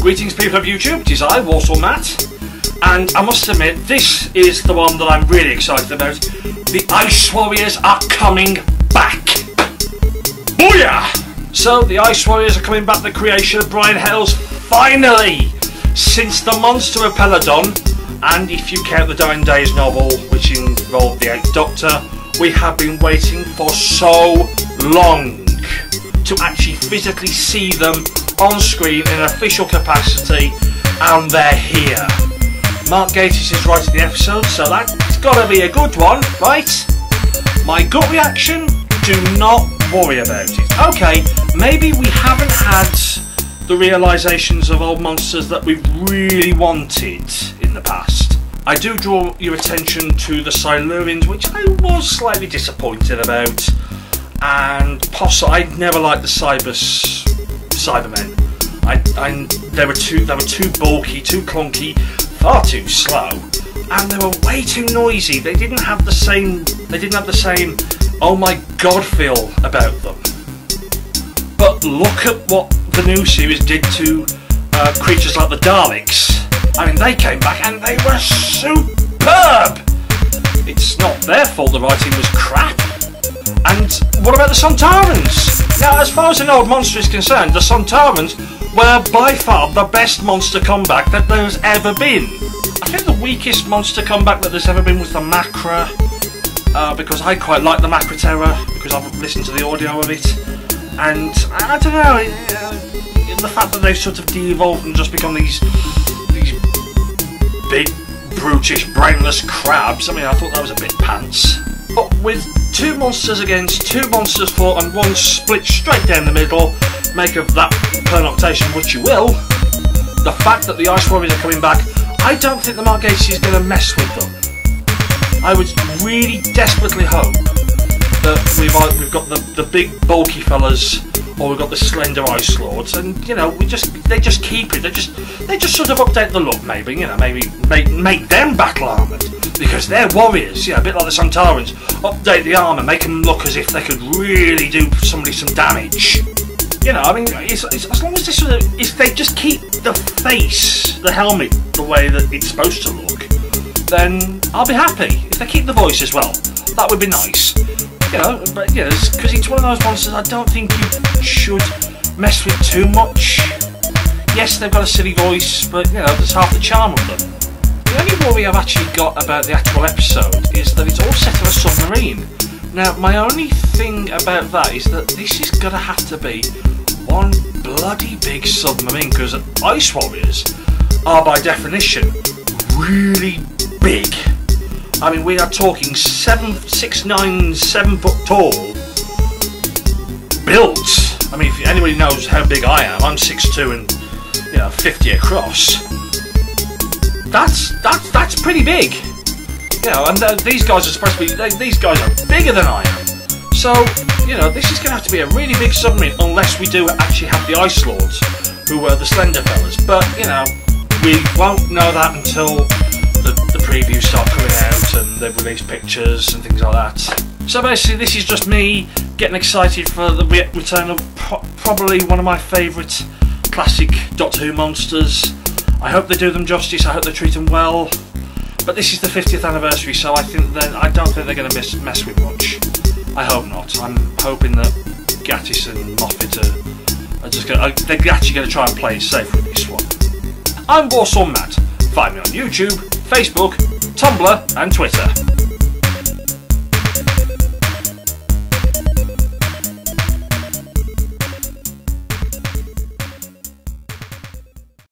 Greetings people of YouTube, it is I, walsallmatt, and I must admit this is the one that I'm really excited about. The Ice Warriors are coming back! Booyah! So the Ice Warriors are coming back, the creation of Brian Hales, finally! Since the Monster of Peladon, and if you count the Dying Days novel, which involved the Eighth Doctor, we have been waiting for so long to actually physically see them on screen in an official capacity, and they're here. Mark Gatiss is writing the episode, so that's got to be a good one, right? My gut reaction? Do not worry about it. Okay, maybe we haven't had the realisations of old monsters that we've really wanted in the past. I do draw your attention to the Silurians, which I was slightly disappointed about, and I never liked the Cybermen. They were too bulky, too clunky, far too slow, and they were way too noisy. They didn't have the same oh my god feel about them. But look at what the new series did to creatures like the Daleks. I mean, they came back and they were superb! It's not their fault the writing was crap. And what about the Sontarans? Now, as far as an old monster is concerned, the Sontarans were by far the best monster comeback that there's ever been. I think the weakest monster comeback that there's ever been was the Macra, because I quite like the Macra Terror, because I've listened to the audio of it. And I don't know, the fact that they've sort of de-evolved and just become these big, brutish, brainless crabs, I mean, I thought that was a bit pants. But with two monsters against two monsters fought and one split straight down the middle, make of that pernoctation what you will, the fact that the Ice Warriors are coming back, I don't think the Mark Gatiss is going to mess with them. I would really desperately hope that we've got the big bulky fellas, or we've got the slender Ice Lords, and you know, they just keep it. They just sort of update the look, maybe, you know, maybe make them battle armoured, because they're warriors, yeah, a bit like the Sontarans. Update the armour, make them look as if they could really do somebody some damage. You know, I mean, it's, as long as if they just keep the face, the helmet, the way that it's supposed to look, then I'll be happy. If they keep the voice as well, that would be nice. You know, but yeah, because it's one of those monsters I don't think you should mess with too much. Yes, they've got a silly voice, but you know, that's half the charm of them. The only worry I've actually got about the actual episode is that it's all set on a submarine. Now, my only thing about that is that this is going to have to be one bloody big submarine, because Ice Warriors are by definition really big. I mean, we are talking 6'9", 7 foot tall, built. I mean, if anybody knows how big I am, I'm 6'2" and, you know, 50 across. That's pretty big. You know, and these guys are supposed to be, these guys are bigger than I am. So, you know, this is going to have to be a really big submarine, unless we do actually have the Ice Lords, who were the slender fellas. But, you know, we won't know that until the previews start coming out and they've released pictures and things like that. So basically, this is just me getting excited for the return of probably one of my favourite classic Doctor Who monsters. I hope they do them justice, I hope they treat them well. But this is the 50th anniversary, so I don't think they're going to mess with much. I hope not. I'm hoping that Gatiss and Moffat they're actually going to try and play it safe with this one. I'm walsallmatt. Find me on YouTube, Facebook, Tumblr and Twitter.